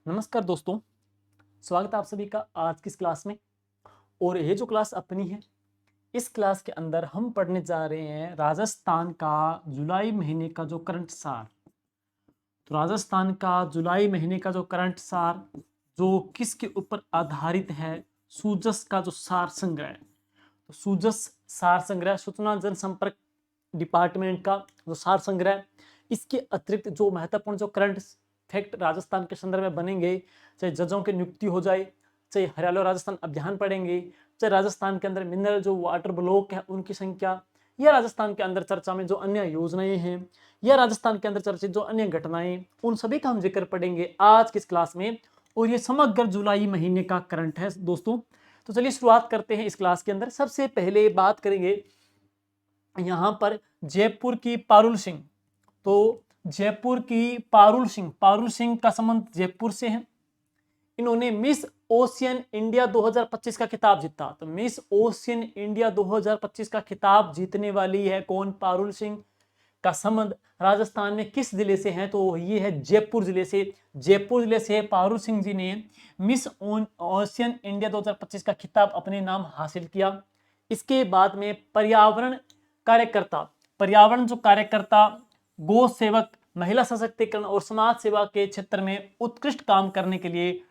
नमस्कार दोस्तों, स्वागत है आप सभी का आज की इस क्लास में। और ये जो क्लास अपनी है, इस क्लास के अंदर हम पढ़ने जा रहे हैं राजस्थान का जुलाई महीने का जो करंट सार। तो राजस्थान का जुलाई महीने का जो करंट सार जो किसके ऊपर आधारित है, सूजस का जो सार संग्रह। तो सूजस सार संग्रह सूचना जनसंपर्क डिपार्टमेंट का जो सार संग्रह। इसके अतिरिक्त जो महत्वपूर्ण जो करंट फैक्ट राजस्थान के संदर्भ में बनेंगे, चाहे जजों की नियुक्ति हो जाए, चाहे हरियाणा राजस्थान अभियान पढ़ेंगे, चाहे राजस्थान के अंदर मिनरल जो वाटर ब्लॉक है उनकी संख्या, या राजस्थान के अंदर चर्चा में जो अन्य योजनाएं हैं, या राजस्थान के अंदर चर्चित जो अन्य घटनाएं, उन सभी का हम जिक्र पढ़ेंगे आज की इस क्लास में। और ये समग्र जुलाई महीने का करंट है दोस्तों। तो चलिए शुरुआत करते हैं इस क्लास के अंदर। सबसे पहले बात करेंगे यहाँ पर जयपुर की पारुल सिंह। तो जयपुर की पारुल सिंह का संबंध जयपुर से है। इन्होंने मिस ओशियन इंडिया 2025 का खिताब जीता। तो मिस ओशियन इंडिया 2025 का खिताब जीतने वाली है कौन? पारुल सिंह। का संबंध राजस्थान में किस जिले से है? तो ये है जयपुर जिले से। जयपुर जिले से पारुल सिंह जी ने मिस ओशियन इंडिया 2025 का खिताब अपने नाम हासिल किया। इसके बाद में पर्यावरण जो कार्यकर्ता, गौ सेवक, महिला सशक्तिकरण और समाज सेवा के क्षेत्र में उत्कृष्ट काम करने के लिए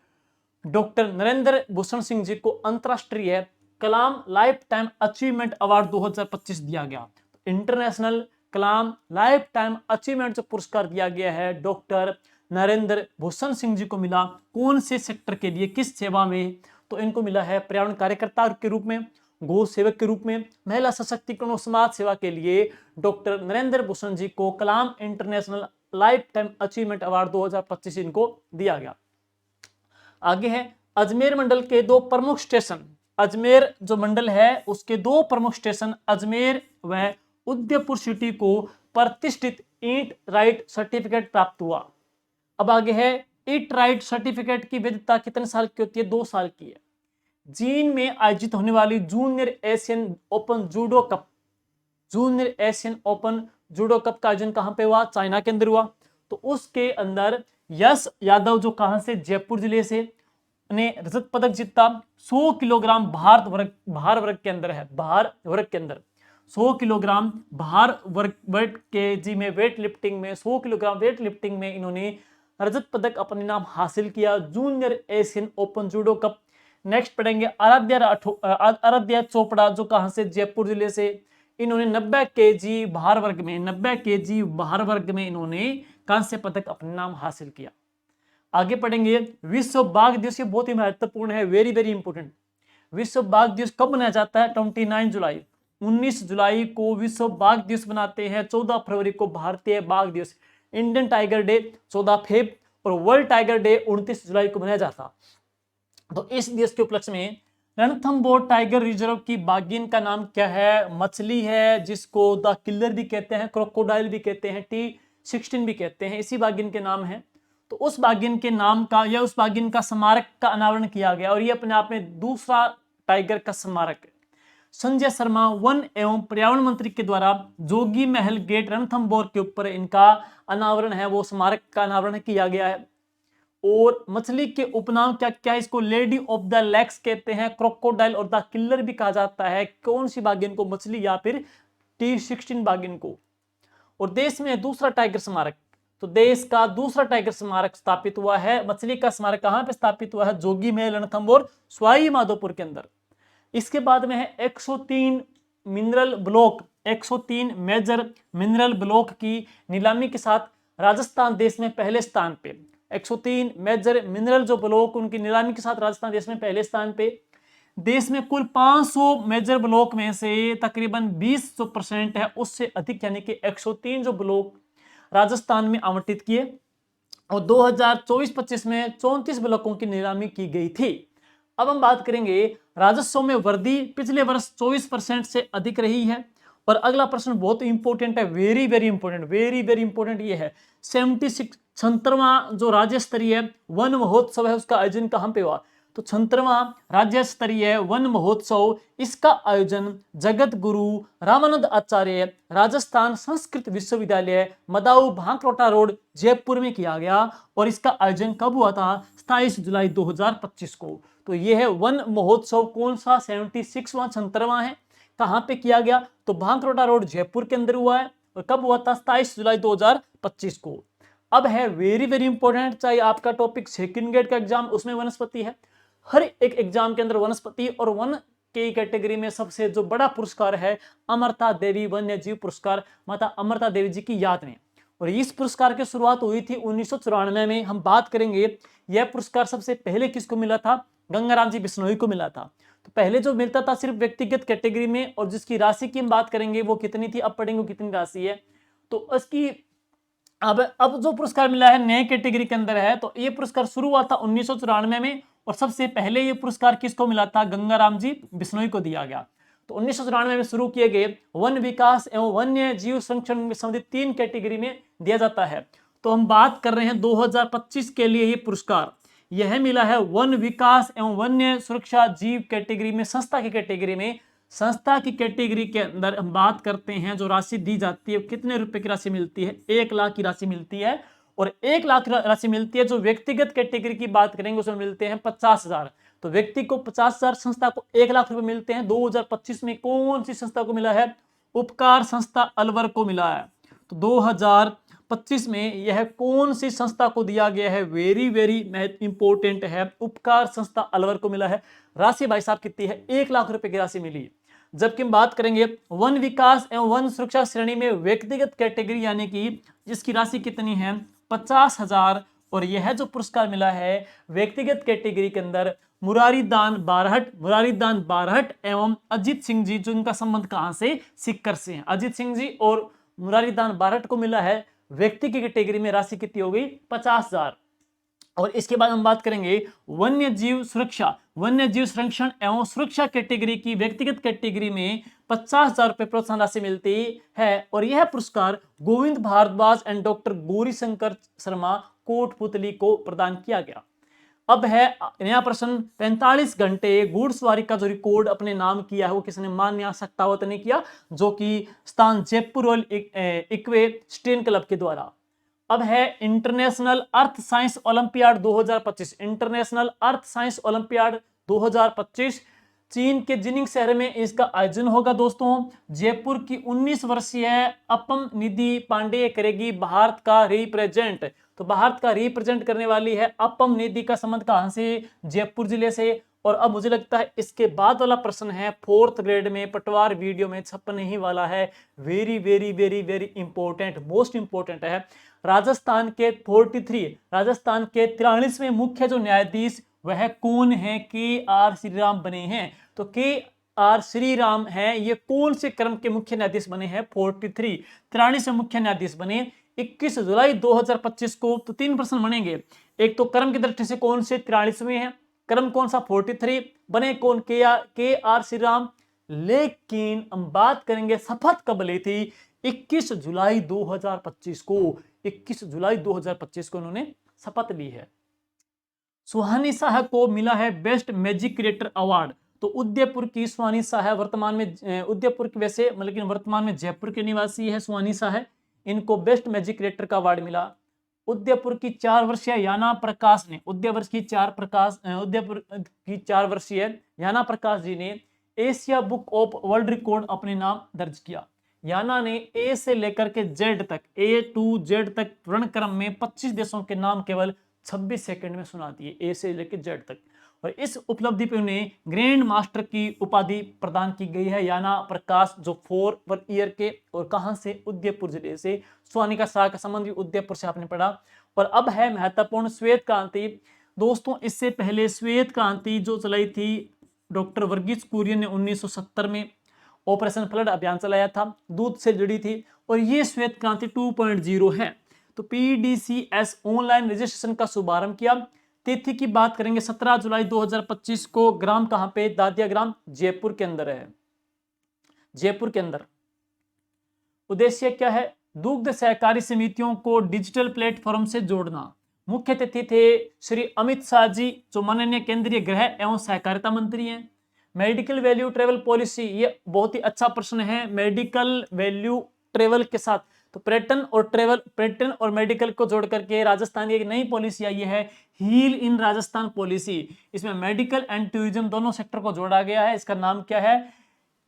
डॉक्टर नरेंद्र भूषण सिंह जी को अंतरराष्ट्रीय कलाम लाइफ टाइम अचीवमेंट अवार्ड 2025 दिया गया। इंटरनेशनल कलाम लाइफ टाइम अचीवमेंट जो पुरस्कार दिया गया है डॉक्टर नरेंद्र भूषण सिंह जी को मिला। कौन से सेक्टर के लिए, किस सेवा में? तो इनको मिला है पर्यावरण कार्यकर्ता के रूप में, गौ सेवक के रूप में, महिला सशक्तिकरण और समाज सेवा के लिए डॉक्टर नरेंद्र भूषण जी को Kalam international lifetime achievement award 2025 इनको दिया गया। आगे है अजमेर मंडल के दो प्रमुख स्टेशन। अजमेर जो मंडल है उसके दो प्रमुख स्टेशन अजमेर व उदयपुर सिटी को प्रतिष्ठित ईट राइट सर्टिफिकेट प्राप्त हुआ। अब आगे है ईट राइट सर्टिफिकेट की वैधता कितने साल की होती है? 2 साल की है। चीन में आयोजित होने वाली junior Asian open judo cup, junior Asian open judo cup का आयोजन कहां पे हुआ? चाइना के अंदर हुआ। तो उसके अंदर यश यादव जो कहां से? जयपुर जिले से, ने रजत पदक जीता। 100 किलोग्राम भार वर्ग के अंदर है, भार वर्ग के अंदर 100 किलोग्राम भार वर्ग के जी में वेट लिफ्टिंग में 100 किलोग्राम वेट लिफ्टिंग में इन्होंने रजत पदक अपने नाम हासिल किया, junior Asian open judo cup. Next पढ़ेंगे आराध्या चोपड़ा जो कहां से? जयपुर जिले से। इन्होंने 90 केजी भार वर्ग में इन्होंने कांस्य पदक अपने नाम हासिल किया। आगे पढ़ेंगे विश्व बाघ दिवस। ये बहुत ही महत्वपूर्ण है, वेरी वेरी इंपोर्टेंट। विश्व बाघ दिवस कब मनाया जाता है? 29 जुलाई। 19 जुलाई को विश्व बाघ दिवस मनाते हैं। 14 फरवरी को भारतीय बाघ दिवस, इंडियन टाइगर डे 14 फेब, और वर्ल्ड टाइगर डे 29 जुलाई को मनाया जाता। तो इस दिवस के उपलक्ष्य में रणथंभौर टाइगर रिजर्व की बाघिन का नाम क्या है? मछली है, जिसको द किलर भी कहते हैं, क्रोकोडाइल भी कहते हैं, T16 भी कहते हैं, इसी बाघिन के नाम है। तो उस बाघिन के नाम का या उस बाघिन का स्मारक का अनावरण किया गया, और ये अपने आप में दूसरा टाइगर का स्मारक है। संजय शर्मा वन एवं पर्यावरण मंत्री के द्वारा जोगी महल गेट रणथंभौर के ऊपर इनका अनावरण है, वो स्मारक का अनावरण किया गया है। और मछली के उपनाम क्या क्या? इसको लेडी ऑफ द लेक्स कहते हैं, क्रोकोडाइल और द किलर भी कहा जाता है। कौन सी बाघिन को? मछली या फिर T16 बाघिन को। और देश में दूसरा टाइगर स्मारक, तो देश का दूसरा टाइगर स्मारक स्थापित हुआ है। मछली का स्मारक कहां पे स्थापित हुआ है? जोगी महल रणथंभौर सवाई माधोपुर के अंदर। इसके बाद में है 103 mineral block, 103 major mineral block की नीलामी के साथ राजस्थान देश में पहले स्थान पे। 103 मेजर मिनरल जो ब्लॉक उनकी नीलामी के साथ राजस्थान देश में पहले स्थान पे। देश में कुल 500 मेजर ब्लॉक में से तकरीबन 20% है, उससे अधिक यानी कि 103 जो ब्लॉक राजस्थान में आवंटित किए। और 2024-25 में 34 ब्लॉकों की नीलामी की गई थी। अब हम बात करेंगे राजस्व में वृद्धि पिछले वर्ष 24% से अधिक रही है। और अगला प्रश्न बहुत इंपॉर्टेंट है, वेरी वेरी इंपॉर्टेंट ये है 76वां जो राज्य स्तरीय वन महोत्सव है उसका आयोजन कहां पे हुआ? तो 76वां राज्य स्तरीय वन महोत्सव, इसका आयोजन जगत गुरु रामानंद आचार्य राजस्थान संस्कृत विश्वविद्यालय, मदाऊ भांकरोटा रोड, जयपुर में किया गया। और इसका आयोजन कब हुआ था? 27 जुलाई 2025 को। तो यह है वन महोत्सव, कौन सा? 76वां 76वां है। कहां पे किया गया? तो भांकरोटा रोड जयपुर के अंदर हुआ है। और कब हुआ था? 27 जुलाई 2025 को। अब है वेरी वेरी इंपॉर्टेंट, चाहे आपका टॉपिक सेकंड ग्रेड का एग्जाम उसमें वनस्पति है, हर एक एग्जाम के अंदर वनस्पति और वन के कैटेगरी में सबसे जो बड़ा पुरस्कार है अमरता देवी वन्य जीव पुरस्कार, माता अमरता देवी जी की याद में। और इस पुरस्कार की शुरुआत हुई थी 1994 में। हम बात करेंगे यह पुरस्कार सबसे पहले किसको मिला था? गंगाराम जी बिश्नोई को मिला था। तो पहले जो मिलता था सिर्फ व्यक्तिगत कैटेगरी में, और जिसकी राशि की हम बात करेंगे वो कितनी थी, अब पढ़ेंगे कितनी राशि है। तो उसकी अब जो पुरस्कार मिला है नए कैटेगरी के अंदर है। तो ये पुरस्कार शुरू हुआ था 1994 में, और सबसे पहले ये पुरस्कार किसको मिला था? गंगाराम जी बिश्नोई को दिया गया। तो 1994 में शुरू किए गए वन विकास एवं वन्य जीव संरक्षण में संबंधित 3 कैटेगरी में दिया जाता है। तो हम बात कर रहे हैं 2025 के लिए ये पुरस्कार यह मिला है वन विकास एवं वन्य सुरक्षा जीव कैटेगरी में, संस्था की कैटेगरी में। संस्था की कैटेगरी के अंदर हम बात करते हैं जो राशि दी जाती है कितने रुपए की राशि मिलती है? 1 लाख की राशि मिलती है। और 1 लाख राशि मिलती है। जो व्यक्तिगत कैटेगरी की बात करेंगे उसमें मिलते हैं 50,000। तो व्यक्ति को 50,000, संस्था को 1 लाख रुपए मिलते हैं। 2025 में कौन सी संस्था को मिला है? उपकार संस्था अलवर को मिला है। तो 2025 में यह कौन सी संस्था को दिया गया है? वेरी वेरी इंपॉर्टेंट है, उपकार संस्था अलवर को मिला है। राशि भाई साहब कितनी है? 1 लाख रुपए की राशि मिली। जबकि हम बात करेंगे वन विकास एवं वन सुरक्षा श्रेणी में व्यक्तिगत कैटेगरी यानी कि जिसकी राशि कितनी है? 50,000। और यह जो पुरस्कार मिला है व्यक्तिगत कैटेगरी के अंदर मुरारीदान बारहट एवं अजीत सिंह जी, जिनका संबंध कहां से? सीकर से है। अजीत सिंह जी और मुरारीदान बारहट को मिला है। व्यक्ति की कैटेगरी में राशि कितनी हो गई? 50,000। और इसके बाद हम बात करेंगे वन्य जीव संरक्षण एवं सुरक्षा कैटेगरी की व्यक्तिगत कैटेगरी में 50,000 रुपए प्रोत्साहन राशि मिलती है। और यह पुरस्कार गोविंद भारद्वाज एंड डॉक्टर गौरीशंकर शर्मा कोटपुतली को प्रदान किया गया। अब है नया प्रश्न, 45 घंटे घुड़सवारी का जो रिकॉर्ड अपने नाम किया है वो किसने? मान्या सत्तावत ने किया, जो कि स्थान जयपुर रॉयल इक्वेस्ट्रियन क्लब के द्वारा। अब है international earth science olympiad 2025। International earth science olympiad 2025 चीन के जिनिंग शहर में इसका आयोजन होगा दोस्तों। जयपुर की 19 वर्षीय अपम निधि पांडे करेगी भारत का रिप्रेजेंट। तो भारत का रिप्रेजेंट करने वाली है अपम निधि का संबंध कहां से? जयपुर जिले से। और अब मुझे लगता है इसके बाद वाला प्रश्न है 4th ग्रेड में पटवार वीडियो में छपने ही वाला है। Very very very very important, most important है। राजस्थान के 43वें मुख्य जो न्यायाधीश वह कौन है? के.आर. श्रीराम बने हैं। तो के.आर. श्रीराम है, ये कौन से क्रम के मुख्य न्यायाधीश बने हैं? 43 मुख्य न्यायाधीश बने 21 जुलाई 2025 को। तो 3 प्रश्न बनेंगे। एक तो क्रम की दृष्टि से कौन से 43वें हैं? क्रम कौन सा? 43। बने कौन? के.आर. श्रीराम। लेकिन हम बात करेंगे शपथ कब ली थी? 21 जुलाई 2025 को। 21 जुलाई 2025 को उन्होंने शपथ ली है। सुहानी शाह को मिला है बेस्ट मैजिक क्रिएटर अवार्ड। तो उदयपुर की सुहानी शाह वर्तमान में उदयपुर की वैसे लेकिन वर्तमान में जयपुर के निवासी है सुहानी शाह। इनको बेस्ट मैजिक क्रिएटर का अवार्ड मिला। उदयपुर की 4 वर्षीय याना प्रकाश ने उदयपुर की 4 वर्षीय याना प्रकाश जी ने Asia book of world record अपने नाम दर्ज किया। याना ने ए से लेकर के जेड तक, A to Z तक वर्ण क्रम में 25 देशों के नाम केवल 26 सेकंड में सुना दिए, ए से लेकर जेड तक। और इस उपलब्धि पर उन्हें ग्रैंड मास्टर की उपाधि प्रदान की गई है। याना प्रकाश जो 4 ईयर के, और कहां से? उदयपुर जिले से। सुहानिका शाह का संबंध भी उदयपुर से आपने पढ़ा। और अब है महत्वपूर्ण श्वेत क्रांति। दोस्तों इससे पहले श्वेत क्रांति जो चलाई थी डॉक्टर वर्गीस कुरियन ने 1970 में ऑपरेशन फ्लड अभियान चलाया था, दूध से जुड़ी थी। और ये श्वेत क्रांति 2.0 है। तो पीडीसीएस ऑनलाइन रजिस्ट्रेशन का शुभारंभ किया। तिथि की बात करेंगे 17 जुलाई 2025 को। ग्राम कहां पे? दादिया ग्राम जयपुर के अंदर है, जयपुर के अंदर। उद्देश्य क्या है? दुग्ध सहकारी समितियों को डिजिटल प्लेटफॉर्म से जोड़ना। मुख्य अतिथि थे श्री अमित शाह जी, जो माननीय केंद्रीय गृह एवं सहकारिता मंत्री हैं। मेडिकल वैल्यू ट्रेवल पॉलिसी, ये बहुत ही अच्छा प्रश्न है। मेडिकल वैल्यू ट्रेवल के साथ तो पर्यटन और मेडिकल को जोड़ करके राजस्थान की एक नई पॉलिसी आई है, हील इन राजस्थान पॉलिसी। इसमें मेडिकल एंड टूरिज्म दोनों सेक्टर को जोड़ा गया है। इसका नाम क्या है?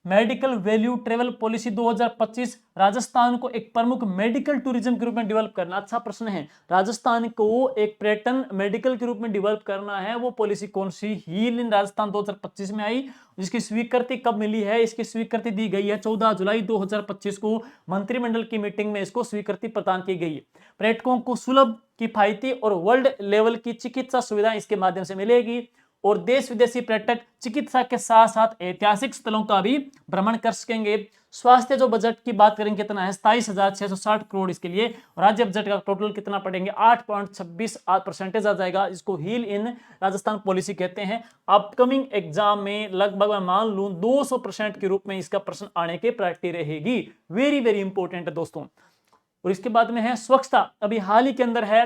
Medical value travel policy 2025। Rajasthan को एक प्रमुख मेडिकल टूरिज्म के रूप में डेवलप करना। अच्छा प्रश्न है, राजस्थान को एक पर्यटन मेडिकल के रूप में डेवलप करना है, वो पॉलिसी कौन सी? हील इन राजस्थान 2025 में आई। जिसकी स्वीकृति कब मिली है? इसकी स्वीकृति दी गई है 14 जुलाई 2025 को, मंत्रिमंडल की मीटिंग में इसको स्वीकृति प्रदान की गई है। पर्यटकों को सुलभ, किफायती और वर्ल्ड लेवल की चिकित्सा सुविधाएं इसके माध्यम से मिलेगी और देश विदेशी पर्यटक चिकित्सा के साथ साथ ऐतिहासिक स्थलों का भी भ्रमण कर सकेंगे। स्वास्थ्य जो बजट की बात करेंगे कितना है? 27,660 करोड़ इसके लिए। राज्य बजट का टोटल कितना पड़ेंगे? 8.26% आ जाएगा। इसको हील इन राजस्थान पॉलिसी कहते हैं। अपकमिंग एग्जाम में लगभग मैं मान लूं 200% के रूप में इसका प्रश्न आने की प्रायोरिटी रहेगी। वेरी वेरी इंपॉर्टेंट है दोस्तों। और इसके बाद में है स्वच्छता। अभी हाल ही के अंदर है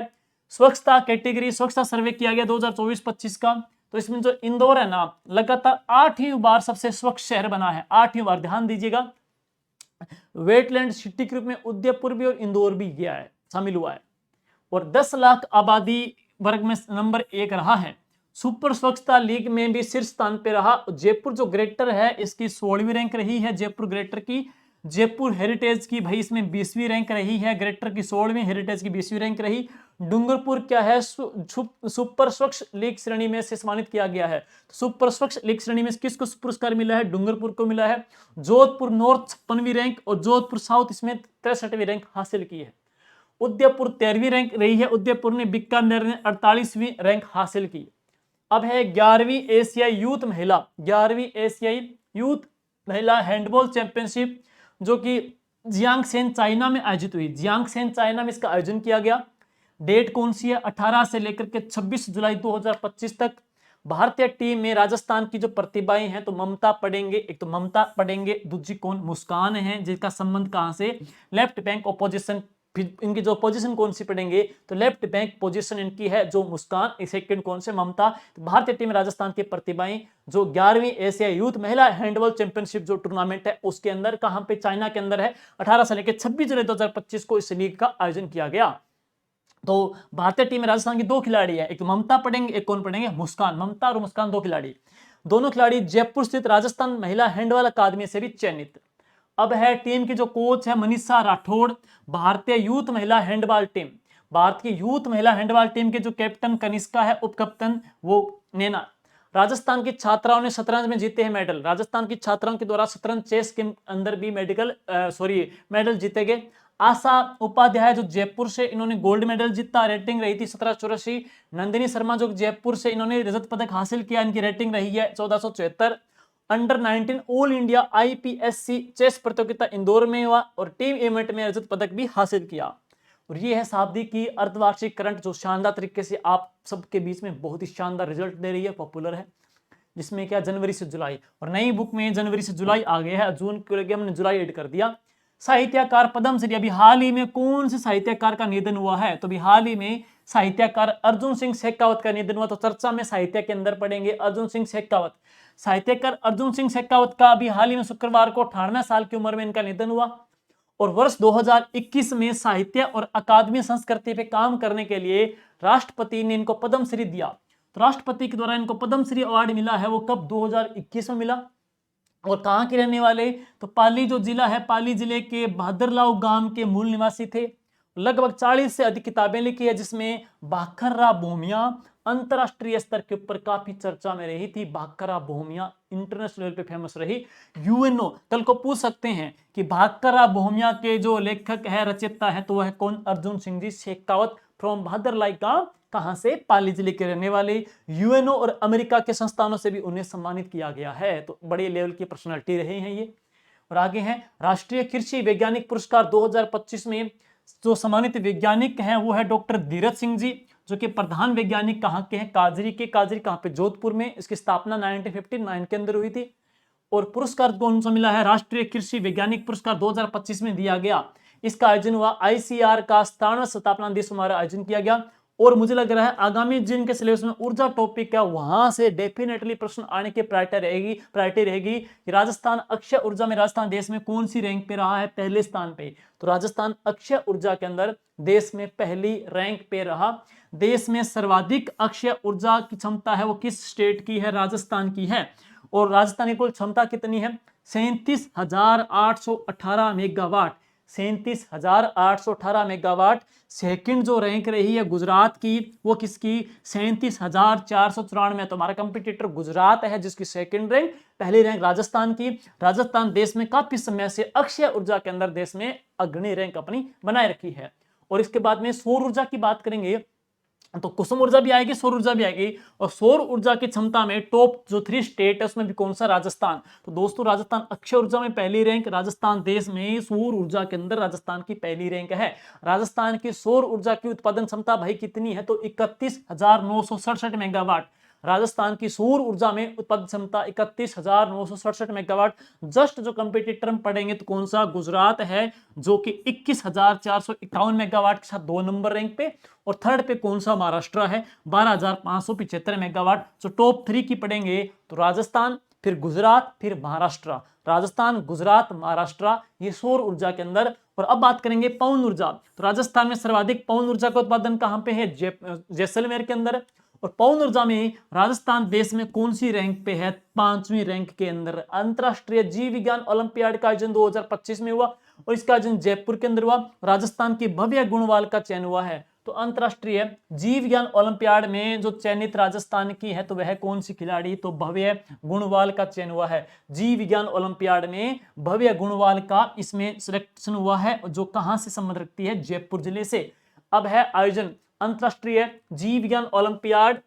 स्वच्छता कैटेगरी, स्वच्छता सर्वे किया गया 2024-25 का। तो इसमें जो इंदौर है ना, लगातार 8वीं बार सबसे स्वच्छ शहर बना है। 8वीं बार, ध्यान दीजिएगा। वेटलैंड सिटी के रूप में उदयपुर भी और इंदौर भी गया है, शामिल हुआ है। और 10 लाख आबादी वर्ग में नंबर 1 रहा है। सुपर स्वच्छता लीग में भी शीर्ष स्थान पे रहा। जयपुर जो ग्रेटर है इसकी 16वीं रैंक रही है, जयपुर ग्रेटर की। जयपुर हेरिटेज की भाई इसमें 20वीं रैंक रही है, ग्रेटर की 16वीं, हेरिटेज की 20वीं रैंक रही। डूंगरपुर क्या है? सुपर स्वच्छ लीग श्रेणी में से सम्मानित किया गया है। सुपर स्वच्छ लीग श्रेणी में किसको पुरस्कार मिला है? डूंगरपुर को मिला है। जोधपुर नॉर्थ 56वीं रैंक और जोधपुर साउथ इसमें 63वीं रैंक हासिल की है। उदयपुर 13वीं रैंक रही है, उदयपुर ने। बीकानेर ने 48वीं रैंक हासिल की। अब है 11वीं एशियाई यूथ महिला, 11वीं एशियाई यूथ महिला हैंडबॉल चैंपियनशिप, जो कि जियांगशेन चाइना में आयोजित हुई। जियांगशेन चाइना में इसका आयोजन किया गया। डेट कौन सी है? 18 से लेकर के 26 जुलाई 2025 तक। भारतीय टीम में राजस्थान की जो प्रतिभाएं हैं तो ममता पढ़ेंगे, एक तो ममता पढ़ेंगे, दूसरी कौन? मुस्कान है, जिसका संबंध कहां से? Left bank opposition. इनकी जो पोजीशन कौन सी पढ़ेंगे तो लेफ्ट बैंक पोजीशन इनकी है जो मुस्कान। सेकंड कौन से? ममता। तो भारतीय टीम राजस्थान की प्रतिभाएं जो 11वीं एशिया यूथ महिला हैंडबॉल चैंपियनशिप जो टूर्नामेंट है उसके अंदर, कहां पे? चाइना के अंदर है। 18 से लेकर 26 जुलाई 2025 को इस लीग का आयोजन किया गया। तो भारतीय टीम में राजस्थान की 2 खिलाड़ी है, एक तो ममता पढ़ेंगे, एक कौन पढ़ेंगे? मुस्कान। ममता और मुस्कान 2 खिलाड़ी। दोनों खिलाड़ी जयपुर स्थित राजस्थान महिला हैंडबॉल अकादमी से भी चयनित। अब है टीम की जो कोच है मनीषा राठौड़। भारतीय यूथ महिला हैंडबॉल टीम, भारत की यूथ महिला हैंडबॉल टीम के जो कैप्टन कनिष्का है, उप कैप्टन वो नैना। राजस्थान की छात्राओं ने शतरंज में जीते हैं मेडल। राजस्थान की छात्राओं के द्वारा शतरंज चेस के अंदर भी मेडल जीते गए। आशा उपाध्याय जो जयपुर से, इन्होंने गोल्ड मेडल जीता, रेटिंग रही थी 1784। नंदिनी शर्मा जो जयपुर से, इन्होंने रजत पदक हासिल किया, इनकी रेटिंग रही है 1474। Under 19 all India IPSC chess प्रतियोगिता इंदौर में हुआ और टीम इवेंट में रजत पदक भी हासिल किया। और ये है शाब्दी की अर्धवार्षिक करंट, जो शानदार तरीके से आप सबके बीच में बहुत ही शानदार रिजल्ट दे रही है, पॉपुलर है। जिसमें क्या? जनवरी से जुलाई, और नई बुक में जनवरी से जुलाई आ गया है, जून के लिए हमने जुलाई ऐड कर दिया। साहित्यकार पद्मश्री, अभी हाल ही में कौन से साहित्यकार का निधन हुआ है? तो अभी हाल ही में साहित्यकार अर्जुन सिंह शेखावत का निधन हुआ। तो चर्चा में साहित्य के अंदर पढ़ेंगे अर्जुन सिंह शेखावत। साहित्यकार अर्जुन सिंह शेखावत का अभी हाल ही में शुक्रवार को 98 साल की उम्र में इनका निधन हुआ। और वर्ष 2021 में साहित्य और अकादमी संस्कृति पे काम करने के लिए राष्ट्रपति ने इनको पद्मश्री दिया। तो राष्ट्रपति के द्वारा इनको पद्मश्री अवार्ड मिला है, वो कब? 2021 में मिला। और कहाँ के रहने वाले? तो पाली जो जिला है, पाली जिले के भादरलाव गांव के मूल निवासी थे। लगभग 40 से अधिक किताबें लिखी है, जिसमें भाखर्रा भूमिया अंतरराष्ट्रीय स्तर के ऊपर काफी चर्चा में रही थी। भाखर्रा भूमिया इंटरनेशनल लेवल पे फेमस रही। यूएनओ कल को पूछ सकते हैं कि भाखर्रा भूमिया के जो लेखक है, रचयिता है, तो वह कौन? अर्जुन सिंह जी शेखावत फ्रॉम भादरलाई गांव, कहां से? पाली जिले के रहने वाले। यूएनओ और अमेरिका के संस्थानों से भी उन्हें सम्मानित किया गया है। तो बड़े लेवल की पर्सनालिटी रहे हैं ये। और आगे हैं राष्ट्रीय कृषि वैज्ञानिक पुरस्कार 2025 में जो सम्मानित वैज्ञानिक हैं वो है डॉक्टर धीरज सिंह जी, जो कि प्रधान वैज्ञानिक कहाँ के हैं? काजरी के। काजरी कहाँ पे? जोधपुर में। इसकी स्थापना 1959 के अंदर हुई थी। और पुरस्कार कौन सा मिला है? राष्ट्रीय कृषि वैज्ञानिक पुरस्कार 2025 में दिया गया। इसका आयोजन हुआ आईसीआर का 97वां स्थापना दिवस हमारा आयोजन किया गया। और मुझे लग रहा है आगामी जिनके सिलेबस में ऊर्जा टॉपिक है वहां से डेफिनेटली प्रश्न आने की प्रायोरिटी रहेगी कि राजस्थान अक्षय ऊर्जा में राजस्थान देश में कौन सी रैंक पे रहा है, पहले स्थान पे। तो राजस्थान अक्षय ऊर्जा के अंदर देश में पहली रैंक पे रहा। देश में सर्वाधिक अक्षय ऊर्जा की क्षमता है वो किस स्टेट की है, राजस्थान की है। और राजस्थान की कुल क्षमता कितनी है, 37,818 मेगावाट। 37,818 मेगावाट। सेकंड जो रैंक रही है गुजरात की, वो किसकी, 37,494। तो हमारा कंपटीटर गुजरात है जिसकी सेकंड रैंक, पहली रैंक राजस्थान की। राजस्थान देश में काफी समय से अक्षय ऊर्जा के अंदर देश में अग्रणी रैंक अपनी बनाए रखी है। और इसके बाद में सौर ऊर्जा की बात करेंगे तो कुसुम ऊर्जा भी आएगी, सौर ऊर्जा भी आएगी। और सौर ऊर्जा की क्षमता में टॉप जो 3 स्टेट है उसमें भी कौन सा, राजस्थान। तो दोस्तों राजस्थान अक्षय ऊर्जा में पहली रैंक, राजस्थान देश में सौर ऊर्जा के अंदर राजस्थान की पहली रैंक है। राजस्थान की सौर ऊर्जा की उत्पादन क्षमता भाई कितनी है, तो 31,967 मेगावाट। राजस्थान की सौर ऊर्जा में उत्पादन क्षमता 31,967 मेगावाट। जस्ट जो कंपटीटर हम पढ़ेंगे तो कौन सा, गुजरात है जो कि 21,451 मेगावाट के साथ 2 नंबर रैंक पे। और थर्ड पे कौन सा, महाराष्ट्र है 12,575 मेगावाट। जो टॉप 3 की पढ़ेंगे तो राजस्थान, फिर गुजरात, फिर महाराष्ट्र। राजस्थान, गुजरात, महाराष्ट्र, ये सौर ऊर्जा के अंदर। और अब बात करेंगे पवन ऊर्जा। तो राजस्थान में सर्वाधिक पवन ऊर्जा का उत्पादन कहां पे है, जैसलमेर के अंदर। और पवन ऊर्जा में राजस्थान देश में कौन सी रैंक पे है, 5वीं रैंक के अंदर। अंतरराष्ट्रीय जीव विज्ञान ओलंपियाड का आयोजन 2025 में हुआ और इसका आयोजन जयपुर के अंदर हुआ। राजस्थान की भव्य गुणवाल का चयन हुआ है। तो अंतरराष्ट्रीय जीव विज्ञान ओलंपियाड में जो चयनित राजस्थान की है तो वह कौन सी खिलाड़ी, तो भव्य गुणवाल का चयन हुआ है। जीव विज्ञान ओलंपियाड में भव्य गुणवाल का इसमें सिलेक्शन हुआ है, जो कहां से संबंध रखती है, जयपुर जिले से। अब है आयोजन अंतरराष्ट्रीय जीव विज्ञान ओलंपियाड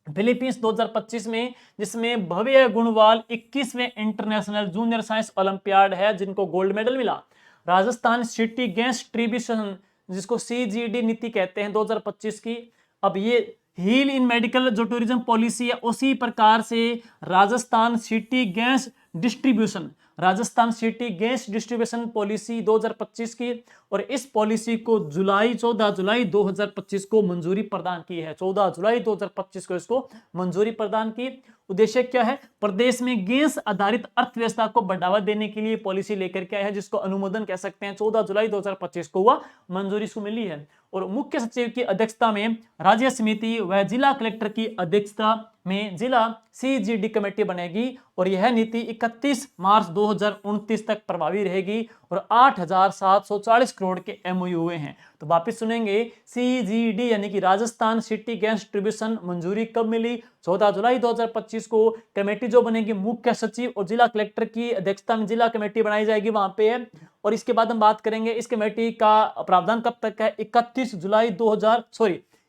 फिलीपींस 2025 में, जिसमें भव्य गुणवाल 21वें इंटरनेशनल जूनियर साइंस ओलंपियाड है जिनको गोल्ड मेडल मिला। राजस्थान सिटी गैस डिस्ट्रीब्यूशन जिसको CGD नीति कहते हैं 2025 की। अब ये हील इन मेडिकल जो टूरिज्म पॉलिसी है उसी प्रकार से Rajasthan city gas distribution, Rajasthan city gas distribution policy 2025 की। और इस पॉलिसी को 14 जुलाई 2025 को मंजूरी प्रदान की है। 14 जुलाई 2025 को इसको मंजूरी प्रदान की। उद्देश्य क्या है, प्रदेश में गैस आधारित अर्थव्यवस्था को बढ़ावा देने के लिए पॉलिसी लेकर के आया है, जिसको अनुमोदन कह सकते हैं। 14 जुलाई 2025 को वह मंजूरी इसको मिली है। और मुख्य सचिव की अध्यक्षता में राज्य समिति व जिला कलेक्टर की अध्यक्षता में जिला CGD कमेटी बनेगी और यह नीति 31 मार्च 2029 तक प्रभावी रहेगी। और 8,740 करोड़ के MOU हुए हैं। तो वापिस सुनेंगे, CGD यानी कि राजस्थान सिटी गैस डिस्ट्रीब्यूशन मंजूरी कब मिली, 14 जुलाई 2025 को। कमेटी जो बनेगी मुख्य सचिव और जिला कलेक्टर की अध्यक्षता में जिला कमेटी बनाई जाएगी, वहां पे है। और इसके बाद हम बात करेंगे इस कमेटी का प्रावधान कब तक है,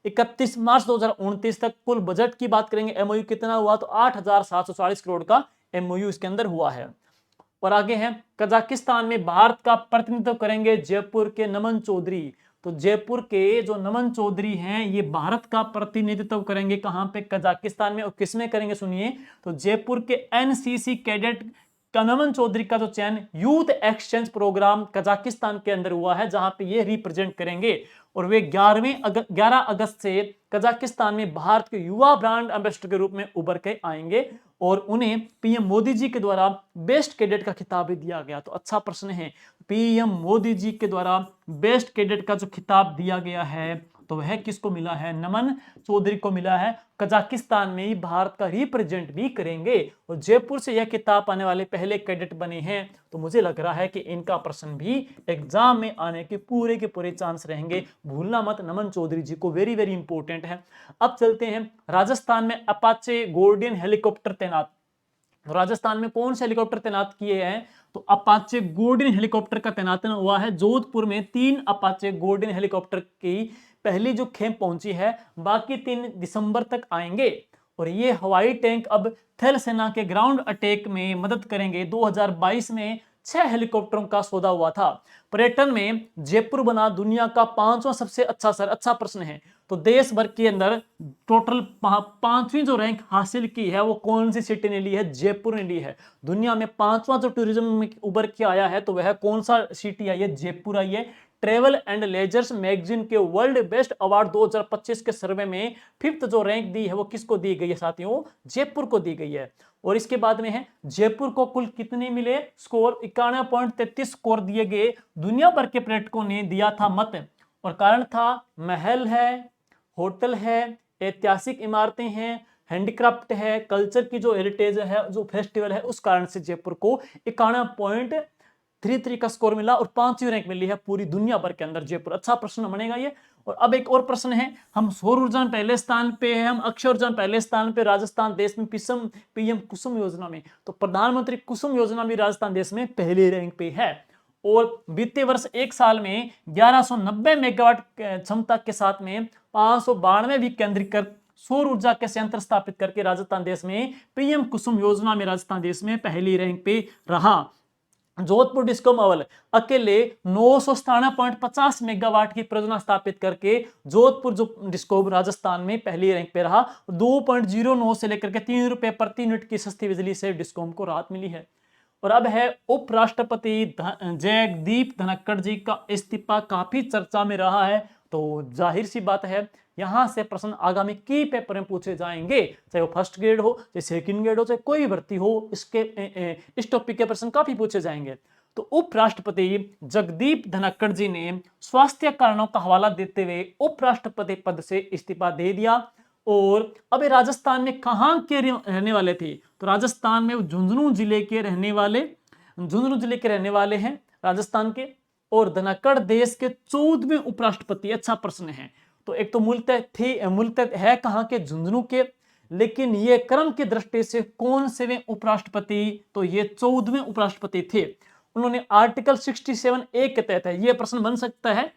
31 मार्च 2029 तक। कुल बजट की बात करेंगे, MOU कितना हुआ, तो 8,740 करोड़ का MOU इसके अंदर हुआ है। और आगे है कजाकिस्तान में भारत का प्रतिनिधित्व करेंगे जयपुर के नमन चौधरी। तो जयपुर के जो नमन चौधरी हैं ये भारत का प्रतिनिधित्व करेंगे कहां पे, कजाकिस्तान में। और किसमें करेंगे सुनिए, तो जयपुर के NCC कैडेट नमन चौधरी का जो चयन यूथ एक्सचेंज प्रोग्राम कजाकिस्तान के अंदर हुआ है, जहां पे ये रिप्रेजेंट करेंगे। और वे 11 अगस्त से कजाकिस्तान में भारत के युवा ब्रांड एम्बेसडर के रूप में उभर के आएंगे। और उन्हें PM मोदी जी के द्वारा बेस्ट कैडेट का खिताब भी दिया गया। तो अच्छा प्रश्न है, PM मोदी जी के द्वारा बेस्ट कैडेट का जो खिताब दिया गया है तो वह किसको मिला है, नमन चौधरी को मिला है। कजाकिस्तान में ही भारत का रिप्रेजेंट भी करेंगे और जयपुर से यह खिताब पाने वाले पहले कैडेट बने हैं। तो मुझे लग रहा है कि इनका प्रश्न भी एग्जाम में आने के पूरे चांस रहेंगे, भूलना मत नमन चौधरी जी को, वेरी वेरी इंपॉर्टेंट है। अब चलते हैं, राजस्थान में अपाचे गोल्डन हेलीकॉप्टर तैनात। राजस्थान में कौन से हेलीकॉप्टर तैनात किए हैं, तो अपाचे गोल्डन हेलीकॉप्टर का तैनातन हुआ है। जोधपुर में 3 अपाचे गोल्डन हेलीकॉप्टर की पहली जो खेप पहुंची है, बाकी 3 दिसंबर तक आएंगे। और ये हवाई टैंक अब थल सेना के ग्राउंड अटैक में मदद करेंगे। 2022 में 6 हेलीकॉप्टरों का सौदा हुआ था। पर्यटन में जयपुर बना दुनिया का 5वां सबसे अच्छा शहर। अच्छा प्रश्न है, तो देश भर के अंदर टोटल 5वीं जो रैंक हासिल की है वो कौन सी सिटी ने ली है, जयपुर ने ली है। दुनिया में 5वां जो टूरिज्म में उभर के आया है तो वह कौन सा सिटी आई है, जयपुर आई है। ट्रेवल एंड लेजर्स मैगजीन के वर्ल्ड बेस्ट अवार्ड 2025 के सर्वे में 5th जो रैंक दी है वो किसको दी गई है साथियों? जयपुर को दी गई है। और इसके बाद में है जयपुर को कुल कितने मिले स्कोर? 91.33 स्कोर दिए गए। दुनिया भर के पर्यटकों ने दिया था मत और कारण था महल है, होटल है, ऐतिहासिक इमारतें हैं, हैंडीक्राफ्ट है, कल्चर की जो हेरिटेज है, जो फेस्टिवल है, उस कारण से जयपुर को 91.33 का स्कोर मिला और 5वीं रैंक मिली है पूरी दुनिया भर के अंदर जयपुर। अच्छा प्रश्न बनेगा ये। और अब एक और प्रश्न है, हम सौर ऊर्जा में पहले स्थान पे है, हम अक्षय ऊर्जा में पहले स्थान पे, राजस्थान देश में पीएम कुसुम योजना में, तो प्रधानमंत्री कुसुम योजना भी राजस्थान देश में पहले रैंक पे है। और बीते वर्ष एक साल में 1190 मेगावाट क्षमता के साथ में 592 विकेंद्रीकृत सौर ऊर्जा के संयंत्र स्थापित करके राजस्थान देश में पीएम कुसुम योजना में राजस्थान देश में पहली रैंक पे रहा। जोधपुर डिस्कॉम अव्वल अकेले 997.50 मेगावाट की परियोजना स्थापित करके जोधपुर जो डिस्कॉम राजस्थान में पहली रैंक पे रहा। 2.09 से लेकर के 3 रुपए प्रति यूनिट की सस्ती बिजली से डिस्कॉम को राहत मिली है। और अब है उपराष्ट्रपति जगदीप धनखड़ जी का इस्तीफा काफी चर्चा में रहा है, तो जाहिर सी बात है यहां से प्रश्न आगामी की पेपर में पूछे जाएंगे, चाहे वो फर्स्ट ग्रेड हो, चाहे सेकंड ग्रेड हो, चाहे कोई भर्ती हो, इसके इस टॉपिक के प्रश्न काफी पूछे जाएंगे। तो उपराष्ट्रपति जगदीप धनखड़ जी ने स्वास्थ्य कारणों का हवाला देते हुए उपराष्ट्रपति पद से इस्तीफा दे दिया। और अब राजस्थान में कहां के रहने वाले थे? तो राजस्थान में झुंझुनू जिले के रहने वाले हैं राजस्थान के। और धनखड़ देश के 14वें उपराष्ट्रपति। अच्छा प्रश्न है। तो एक तो मूलतः है कहां के? झुंझुनू के। लेकिन ये क्रम की दृष्टि से कौन सेवें उपराष्ट्रपति? तो ये 14वें उपराष्ट्रपति थे। उन्होंने आर्टिकल 67A के तहत है, ये प्रश्न बन सकता है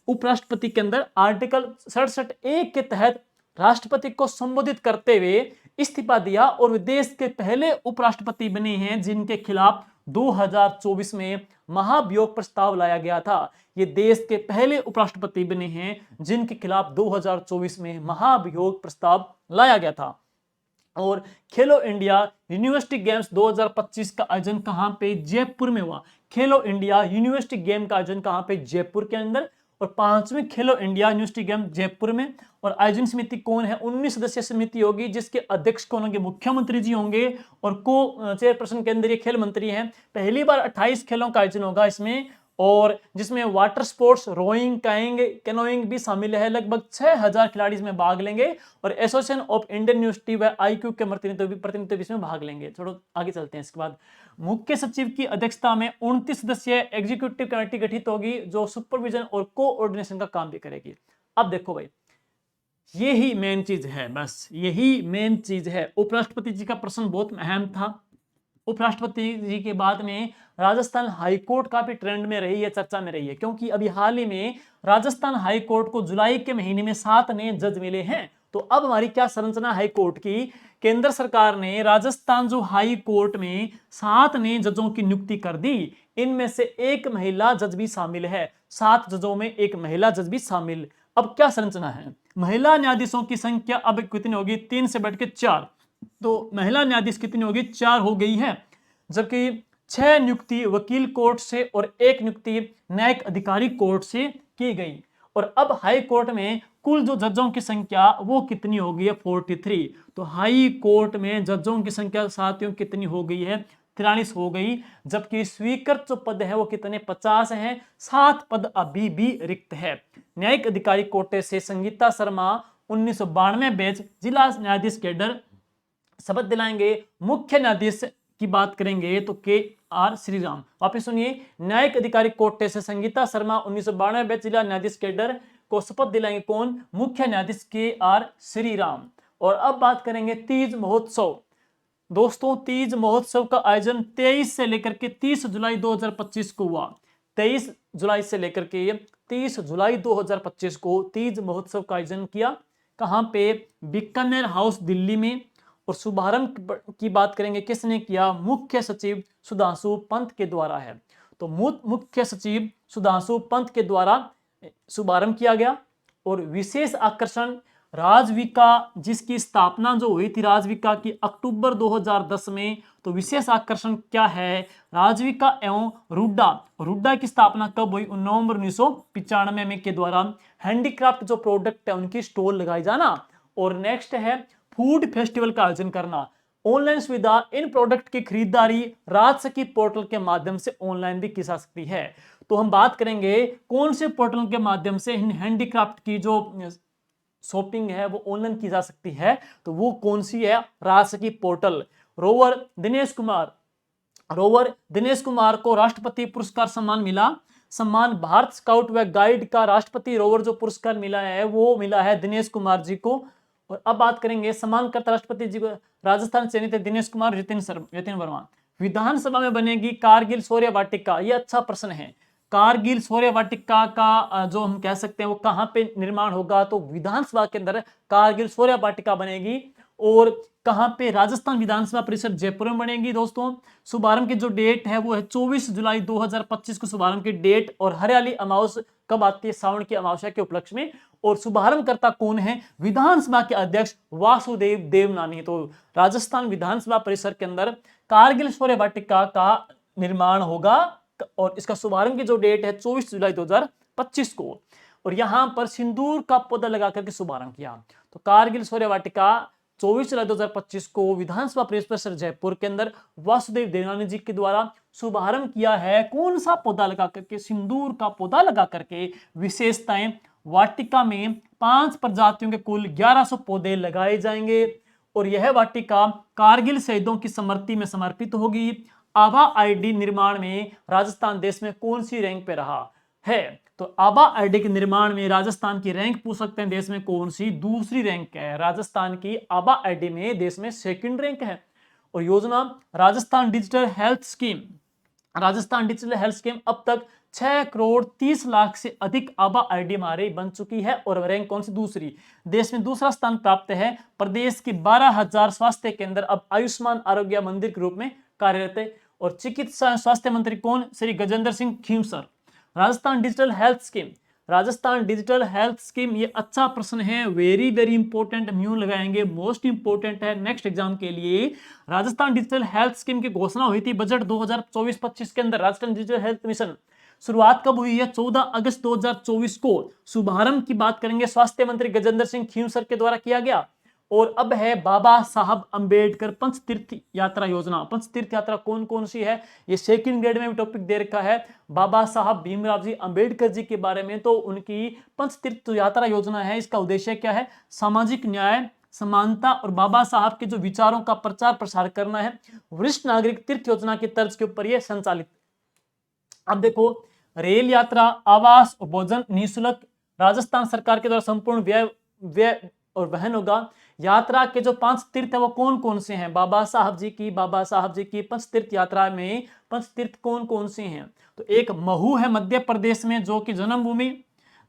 उपराष्ट्रपति के अंदर, आर्टिकल 67A के तहत राष्ट्रपति को संबोधित करते हुए इस्तीफा दिया और वे देश के पहले उपराष्ट्रपति बने हैं जिनके खिलाफ 2024 में महाभियोग प्रस्ताव लाया गया था। ये देश के पहले उपराष्ट्रपति बने हैं जिनके खिलाफ 2024 में महाभियोग प्रस्ताव लाया गया था। और खेलो इंडिया यूनिवर्सिटी गेम्स 2025 का आयोजन कहां पे? जयपुर में हुआ। खेलो इंडिया यूनिवर्सिटी गेम का आयोजन कहां पे? जयपुर के अंदर। और 5वें खेलो इंडिया यूनिवर्सिटी गेम जयपुर में। और आयोजन समिति कौन है? 19 सदस्यीय समिति होगी जिसके अध्यक्ष कौन होंगे? मुख्यमंत्री जी होंगे और को चेयरपर्सन के अंदर ये खेल मंत्री हैं। पहली बार 28 खेलों का आयोजन होगा इसमें, और जिसमें वाटर स्पोर्ट्स, रोइंग, कैनोइंग भी शामिल है। लगभग 6000 खिलाड़ी इसमें भाग लेंगे और एसोसिएशन ऑफ इंडियन यूनिवर्सिटी व आईक्यू के प्रतिनिधि इसमें भाग लेंगे। छोड़ो आगे चलते हैं। इसके बाद मुख्य सचिव की अध्यक्षता में 29 सदस्यीय एग्जीक्यूटिव कमेटी गठित होगी जो सुपरविजन और कोऑर्डिनेशन का काम भी करेगी। अब देखो भाई, यही मेन चीज है, बस यही मेन चीज है। उपराष्ट्रपति जी का प्रश्न बहुत अहम था। उपराष्ट्रपति जी के बाद में राजस्थान हाईकोर्ट काफी ट्रेंड में रही है, चर्चा में रही है, क्योंकि अभी हाल ही में राजस्थान हाईकोर्ट को जुलाई के महीने में 7 नए जज मिले हैं। तो अब हमारी क्या संरचना हाईकोर्ट की? केंद्र सरकार ने राजस्थान जो हाई कोर्ट में 7 नए जजों की नियुक्ति कर दी। इनमें से एक महिला जज भी शामिल है। 7 जजों में एक महिला जज भी शामिल। अब क्या संरचना है? महिला न्यायाधीशों की संख्या अब कितनी होगी? 3 से बढ़ के 4। तो महिला न्यायाधीश कितनी होगी? 4 हो गई है। जबकि 6 नियुक्ति वकील कोर्ट से और 1 नियुक्ति न्यायिक अधिकारी कोर्ट से की गई। और अब हाई कोर्ट में कुल जो जजों की संख्या वो कितनी हो गई है? 43। तो हाई कोर्ट में जजों की संख्या साथियों कितनी हो गई है? 43 हो गई। जबकि स्वीकृत जो पद है वो कितने? 50 हैं। 7 पद अभी भी रिक्त है। न्यायिक अधिकारी कोटे से संगीता शर्मा 1992 बैच जिला न्यायाधीश कैडर शपथ दिलाएंगे। मुख्य न्यायाधीश की बात करेंगे तो KR श्रीराम। वापिस सुनिए, न्यायिक अधिकारी कोटे से संगीता शर्मा 1992 बैच जिला न्यायाधीश कैडर को शपथ दिलाएंगे कौन? मुख्य न्यायाधीश KR श्रीराम। और अब बात करेंगे तीज महोत्सव। दोस्तों, तीज महोत्सव का आयोजन 23 से लेकर के 30 जुलाई 2025 को हुआ। 23 जुलाई से लेकर के 30 जुलाई 2025 को तीज महोत्सव का आयोजन किया। कहां पे? बीकानेर हाउस दिल्ली में। और शुभारंभ की बात करेंगे किसने किया? मुख्य सचिव सुधांशु पंत के द्वारा है। तो मुख्य सचिव सुधांशु पंत के द्वारा शुभारंभ किया गया। और विशेष आकर्षण राजविका जिसकी स्थापना जो हुई थी राजविका की अक्टूबर 2010 में, तो विशेष आकर्षण क्या है, राजविका एवं रुड्डा। रुड्डा की स्थापना कब हुई, नवंबर 1995 में के द्वारा। हैंडीक्राफ्ट जो प्रोडक्ट है उनकी स्टॉल लगाई जाना। और नेक्स्ट है फूड फेस्टिवल का आयोजन करना। ऑनलाइन सुविधा, इन प्रोडक्ट की खरीदारी राजसखी पोर्टल के माध्यम से ऑनलाइन भी की जा सकती है। तो हम बात करेंगे कौन से पोर्टल के माध्यम से इन हैंडीक्राफ्ट की जो शॉपिंग है वो ऑनलाइन की जा सकती है, तो वो कौन सी है, राजसखी पोर्टल। रोवर दिनेश कुमार को राष्ट्रपति पुरस्कार सम्मान मिला। सम्मान भारत स्काउट व गाइड का राष्ट्रपति रोवर जो पुरस्कार मिला है वो मिला है दिनेश कुमार जी को। और अब बात करेंगे सम्मानकर्ता राष्ट्रपति जी को, राजस्थान चयनित दिनेश कुमार, जतिन वर्मा। विधानसभा में बनेगी कारगिल शौर्य वाटिका, ये अच्छा प्रश्न है। कारगिल शौर्य वाटिका का जो हम कह सकते हैं वो कहां पे निर्माण होगा, तो विधानसभा के अंदर कारगिल शौर्य वाटिका बनेगी। और कहां पे, राजस्थान विधानसभा परिषद जयपुर में बनेगी दोस्तों। शुभारंभ की जो डेट है वो है 24 जुलाई 2025 को शुभारंभ की डेट। और हरियाली अमावस कब आती है, सावन की अमावस्या के उपलक्ष्य में। और शुभारंभ करता कौन है, विधानसभा के अध्यक्ष वासुदेव देवनानी। तो राजस्थान विधानसभा परिसर के अंदर कारगिल शौर्य वाटिका का निर्माण होगा और इसका शुभारंभ की जो डेट है 24 जुलाई 2025 को। और यहां पर सिंदूर का पौधा लगा करके शुभारंभ किया। तो कारगिल शौर्य वाटिका 24 जुलाई 2025 को विधानसभा परिसर जयपुर के अंदर वासुदेव देवनानी जी के द्वारा शुभारंभ किया है। कौन सा पौधा लगा करके, सिंदूर का पौधा लगा करके। विशेषताएं, वाटिका में 5 प्रजातियों के कुल 1100 पौधे लगाए जाएंगे। और यह वाटिका कारगिल शहीदों की स्मृति में समर्पित होगी। आभा आईडी निर्माण में राजस्थान देश में कौन सी रैंक पे रहा है, तो आभा आईडी के निर्माण में राजस्थान की रैंक पूछ सकते हैं, देश में कौन सी, दूसरी रैंक है। राजस्थान की आभा आईडी में देश में सेकंड रैंक है। और योजना Rajasthan digital health scheme, Rajasthan digital health scheme अब तक 6 करोड़ 30 लाख से अधिक आभा आईडी हमारे बन चुकी है। और रैंक कौन सी, दूसरी। देश में दूसरा स्थान प्राप्त है। प्रदेश की 12,000 स्वास्थ्य केंद्र अब आयुष्मान आरोग्य मंदिर के रूप में कार्यरत है। और चिकित्सा स्वास्थ्य मंत्री कौन, Shri Gajendra Singh Khinvsar. Rajasthan digital health scheme, Rajasthan digital health scheme, ये अच्छा प्रश्न है, वेरी वेरी इंपॉर्टेंट, म्यू लगाएंगे, मोस्ट इंपॉर्टेंट है नेक्स्ट एग्जाम के लिए। राजस्थान डिजिटल हेल्थ स्कीम की घोषणा हुई थी बजट 2024-25 के अंदर। राजस्थान डिजिटल हेल्थ मिशन शुरुआत कब हुई है, 14 अगस्त 2024 को। शुभारंभ की बात करेंगे स्वास्थ्य मंत्री गजेंद्र सिंह खींवसर के द्वारा किया गया। और अब है बाबा साहब अंबेडकर पंचतीर्थ यात्रा योजना। पंचतीर्थ यात्रा कौन कौन सी है, ये सेकंड ग्रेड में भी टॉपिक दे रखा है बाबा साहब भीमराव जी अंबेडकर जी के बारे में। तो उनकी पंचतीर्थ यात्रा योजना है, इसका उद्देश्य क्या है, सामाजिक न्याय, समानता और बाबा साहब के जो विचारों का प्रचार प्रसार करना है। वरिष्ठ नागरिक तीर्थ योजना की तर्ज के ऊपर यह संचालित। अब देखो, रेल यात्रा, आवास और भोजन निःशुल्क राजस्थान सरकार के द्वारा संपूर्ण व्यय और वहन होगा। यात्रा के जो 5 तीर्थ है वो कौन कौन से हैं, बाबा साहब जी की पंचतीर्थ यात्रा में पंचतीर्थ कौन कौन से हैं, तो एक महू है मध्य प्रदेश में जो कि जन्मभूमि,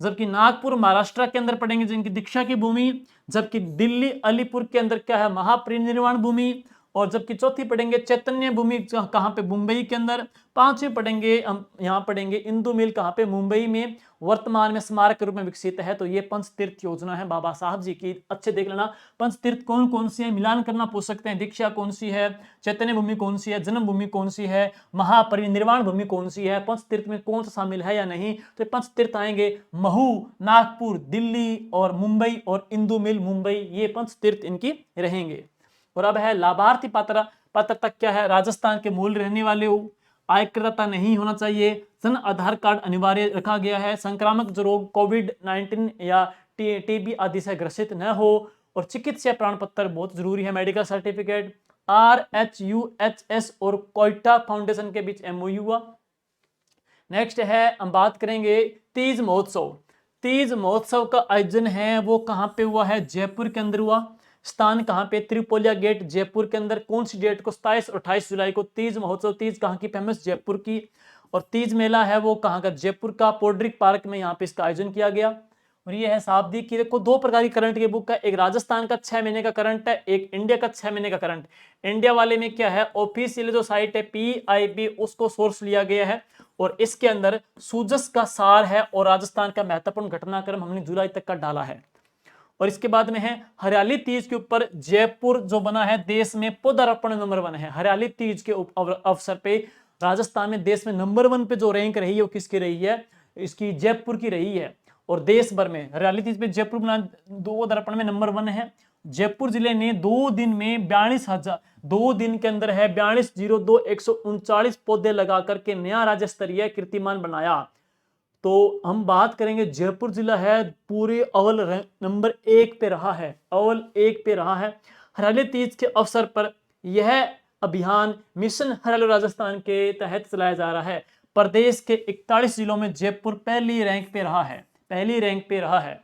जबकि नागपुर महाराष्ट्र के अंदर पड़ेंगे जिनकी दीक्षा की भूमि, जबकि दिल्ली अलीपुर के अंदर क्या है, महापरिनिर्वाण भूमि, और जबकि चौथी पढ़ेंगे चैतन्य भूमि कहां पे, मुंबई के अंदर। पांचवें पढ़ेंगे यहाँ पढ़ेंगे इंदु मिल कहां पे, मुंबई में, वर्तमान में स्मारक के रूप में विकसित है। तो ये पंचतीर्थ योजना है बाबा साहब जी की, अच्छे देख लेना। पंचतीर्थ कौन कौन सी है, मिलान करना पूछ सकते हैं, दीक्षा कौन सी है, चैतन्य भूमि कौन सी है, जन्मभूमि कौन सी है, महापरिनिर्वाण भूमि कौन सी है, पंचतीर्थ में कौन सा शामिल है या नहीं। तो पंचतीर्थ आएंगे महू, नागपुर, दिल्ली और मुंबई, और इंदु मिल मुंबई, ये पंचतीर्थ इनकी रहेंगे। और अब है लाभार्थी पात्रता क्या है, राजस्थान के मूल रहने वाले हो, आयकरदाता नहीं होना चाहिए, जन आधार कार्ड अनिवार्य रखा गया है, संक्रामक जो रोग कोविड-19 या टीबी आदि से ग्रसित न हो, और चिकित्सा प्रमाण पत्र बहुत जरूरी है, मेडिकल सर्टिफिकेट। RHUHS और कोयटा फाउंडेशन के बीच MOU हुआ। नेक्स्ट है हम बात करेंगे तीज महोत्सव। तीज महोत्सव का आयोजन है वो कहां पे हुआ है, जयपुर के अंदर हुआ। स्थान कहां पे, त्रिपोलिया गेट जयपुर के अंदर। कौन सी डेट को, 27 और 28 जुलाई को तीज महोत्सव। तीज कहां की फेमस, जयपुर की। और तीज मेला है वो कहां का, जयपुर का, पोड्रिक पार्क में यहाँ पे इसका आयोजन किया गया। और ये है शाब्दिक की, देखो 2 प्रकार की करंट की बुक है, एक राजस्थान का 6 महीने का करंट है, एक इंडिया का 6 महीने का करंट। इंडिया वाले में क्या है, ऑफिशियल जो साइट है PIB उसको सोर्स लिया गया है, और इसके अंदर सूजस का सार है और राजस्थान का महत्वपूर्ण घटनाक्रम हमने जुलाई तक का डाला है। और इसके बाद में है हरियाली तीज के ऊपर जयपुर जो बना है देश में पौधारोपण नंबर 1 है। हरियाली तीज के अवसर पे राजस्थान में देश में नंबर 1 पे जो रैंक रही है वो किसकी रही है, इसकी जयपुर की रही है। और देश भर में हरियाली तीज पे जयपुर बना पौधारोपण में नंबर 1 है। जयपुर जिले ने 2 दिन में 2 दिन के अंदर है 42,02,139 पौधे लगा करके नया राज्य स्तरीय कीर्तिमान बनाया। तो हम बात करेंगे जयपुर जिला है पूरे अव्वल नंबर 1 पे रहा है, अव्वल 1 पे रहा है। हरियाली तीज के अवसर पर यह अभियान मिशन हरियाली राजस्थान के तहत चलाया जा रहा है। प्रदेश के 41 जिलों में जयपुर पहली रैंक पे रहा है, पहली रैंक पे रहा है।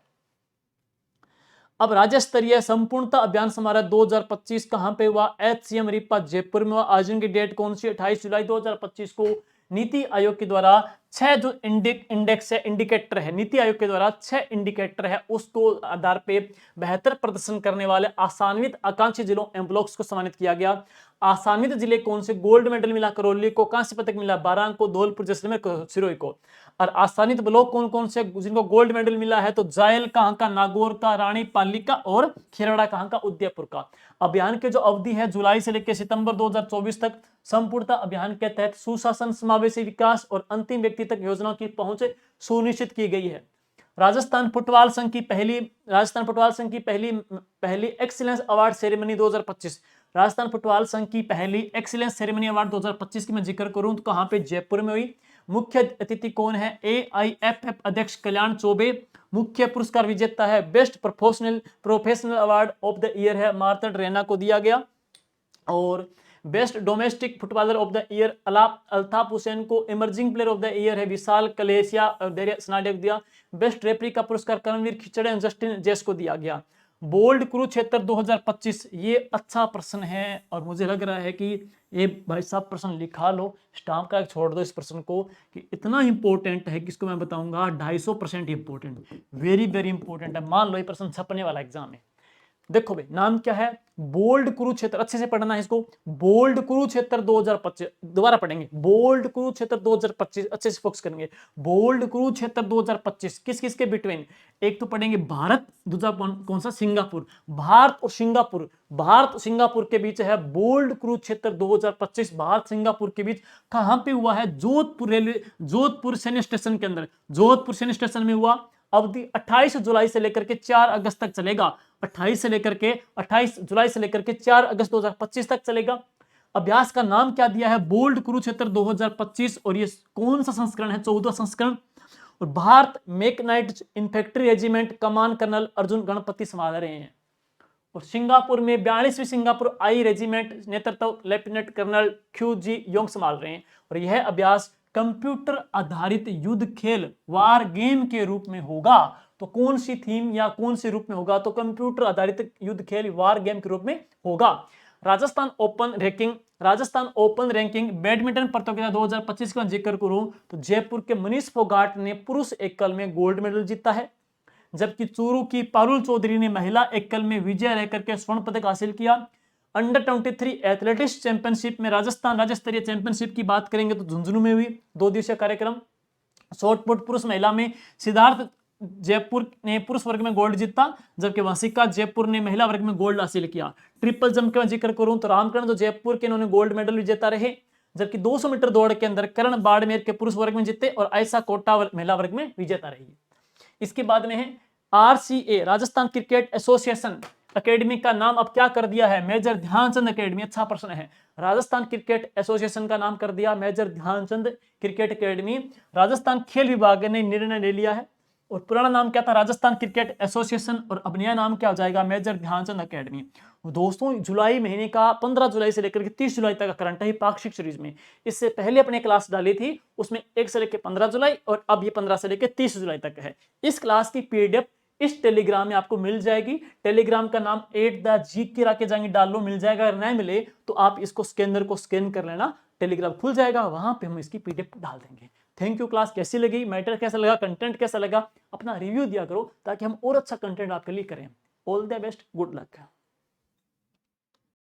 अब राज्य स्तरीय संपूर्णता अभियान समारोह 2025 कहां पे हुआ, HCM रीपा जयपुर में हुआ। आयोजन की डेट कौन सी, 28 जुलाई 2025 को। नीति आयोग के द्वारा 6 जो इंडेक्स है, इंडिकेटर है, नीति आयोग के द्वारा 6 इंडिकेटर है, उसको आधार पे बेहतर प्रदर्शन करने वाले आसान्वित आकांक्षी जिलों एवं ब्लॉक्स को सम्मानित किया गया। आसान्वित जिले कौन से, गोल्ड मेडल मिला करौली को, कांस्य पदक मिला बारां को, धौलपुर जैसलमेर को, सिरोही को। और आसान्वित ब्लॉक कौन कौन से जिनको गोल्ड मेडल मिला है, तो जायल कहां का, नागौर का, रानी पालिका और खेरड़ा कहां का, उदयपुर का। अभियान के जो अवधि है जुलाई से लेकर सितंबर 2024 तक। संपूर्णता अभियान के तहत सुशासन, समावेशी विकास और अंतिम व्यक्ति तक योजनाओं की पहुंच सुनिश्चित की गई है। राजस्थान फुटबॉल संघ की पहली excellence award ceremony 2025। Rajasthan football संघ की पहली एक्सीलेंस सेरेमनी अवार्ड 2025 की मैं जिक्र करूं तो कहां पे, जयपुर में हुई। मुख्य अतिथि कौन है, AIFF अध्यक्ष कल्याण चौबे। मुख्य पुरस्कार विजेता है best professional award of the year है मार्तंड रैना को दिया गया। और best domestic footballer of the year Altaf Hussain को। Emerging player of the year है विशाल कलेसिया सनाडिया को दिया। बेस्ट रेफरी का पुरस्कार कर्मवीर खिचड़े और जस्टिन जेस को दिया गया। बोल्ड कुरुक्षेत्र 2025, ये अच्छा प्रश्न है और मुझे लग रहा है कि ये भाई साहब प्रश्न लिखा लो, स्टाम्प का छोड़ दो इस प्रश्न को, कि इतना इंपॉर्टेंट है कि इसको मैं बताऊंगा 250% इंपॉर्टेंट, वेरी वेरी इंपॉर्टेंट है। मान लो ये प्रश्न छपने वाला एग्जाम है। देखो भाई नाम क्या है, बोल्ड कुरुक्षेत्र, अच्छे से पढ़ना है इसको। बोल्ड कुरुक्षेत्र 2025, दोबारा पढ़ेंगे, बोल्ड कुरुक्षेत्र 2025, अच्छे से फोकस करेंगे। बोल्ड कुरुक्षेत्र 2025 किस किस के बिटवीन, एक तो पढ़ेंगे भारत, दूसरा कौन सा, सिंगापुर। भारत और सिंगापुर के बीच है बोल्ड कुरुक्षेत्र 2025, भारत सिंगापुर के बीच। कहां पे हुआ है, जोधपुर सैन्य स्टेशन के अंदर, जोधपुर सैन्य स्टेशन में हुआ। अवधि 28 जुलाई से लेकर के 4 अगस्त तक चलेगा। 28 जुलाई से लेकर के 4 अगस्त 2025 तक चलेगा। अभ्यास का नाम क्या दिया है, बोल्ड कुरुक्षेत्र 2025, और ये कौन सा संस्करण है, 14वां संस्करण। और भारत मैग्नाइट इन्फेंट्री रेजिमेंट कमान कर्नल अर्जुन गणपति संभाल रहे हैं। और सिंगापुर में 42वीं सिंगापुर आई रेजिमेंट नेतृत्व लेफ्टिनेंट कर्नल ख्यू जी योंग संभाल रहे हैं। और यह अभ्यास कंप्यूटर आधारित युद्ध खेल वार गेम के रूप में होगा। तो कौन सी थीम या कौन से रूप में होगा, तो कंप्यूटर आधारित युद्ध खेल वार गेम के रूप में होगा। राजस्थान ओपन रैंकिंग बैडमिंटन प्रतियोगिता 2025 का जिक्र करूं तो जयपुर के मनीष फोगाट ने पुरुष एकल में गोल्ड मेडल जीता है, जबकि चूरू की पारुल चौधरी ने महिला एकल में विजय लेकर के स्वर्ण पदक हासिल किया। अंडर 23 एथलेटिक्स चैंपियनशिप में राजस्थान राज्य स्तरीय चैंपियनशिप की बात करेंगे तो झुंझुनू में हुई 2 दिवसीय कार्यक्रम। शॉटपुट पुरुष महिला में सिद्धार्थ जयपुर ने पुरुष वर्ग में गोल्ड जीता, जबकि वंशिका जयपुर ने महिला वर्ग में गोल्ड हासिल किया। ट्रिपल जंप का जिक्र करूं तो रामकरण जो जयपुर के, इन्होंने गोल्ड मेडल विजेता रहे, जबकि 200 मीटर दौड़ के अंदर करण बाड़मेर के पुरुष वर्ग में जीते और आयशा कोटा महिला वर्ग में विजेता रही। इसके बाद में है RCA Rajasthan cricket association academy का नाम अब क्या कर दिया है, मेजर ध्यानचंद अकेडमी। अच्छा प्रश्न है, राजस्थान क्रिकेट एसोसिएशन का नाम कर दिया major Dhyanchand cricket academy. Rajasthan खेल विभाग ने निर्णय ले लिया है। और पुराना नाम क्या था, राजस्थान क्रिकेट एसोसिएशन, और अब नया नाम क्या हो जाएगा, मेजर ध्यानचंद अकेडमी। दोस्तों जुलाई महीने का 15 जुलाई से लेकर के 30 जुलाई तक का करंट है पाक्षिक सीरीज में। इससे पहले अपने क्लास डाली थी, उसमें 1 से लेकर 15 जुलाई और अब ये 15 से लेकर 30 जुलाई तक है। इस क्लास की PDF इस टेलीग्राम में आपको मिल जाएगी। टेलीग्राम का नाम 8the आके जाएंगे, डाल लो, मिल जाएगा। अगर नहीं मिले तो आप इसको स्कैनर को स्कैन कर लेना, टेलीग्राम खुल जाएगा, वहां पे हम इसकी PDF डाल देंगे। Thank you. क्लास कैसी लगी, मैटर कैसा लगा, कंटेंट कैसा लगा, अपना रिव्यू दिया करो ताकि हम और अच्छा कंटेंट आपके लिए करें। All the best, good luck.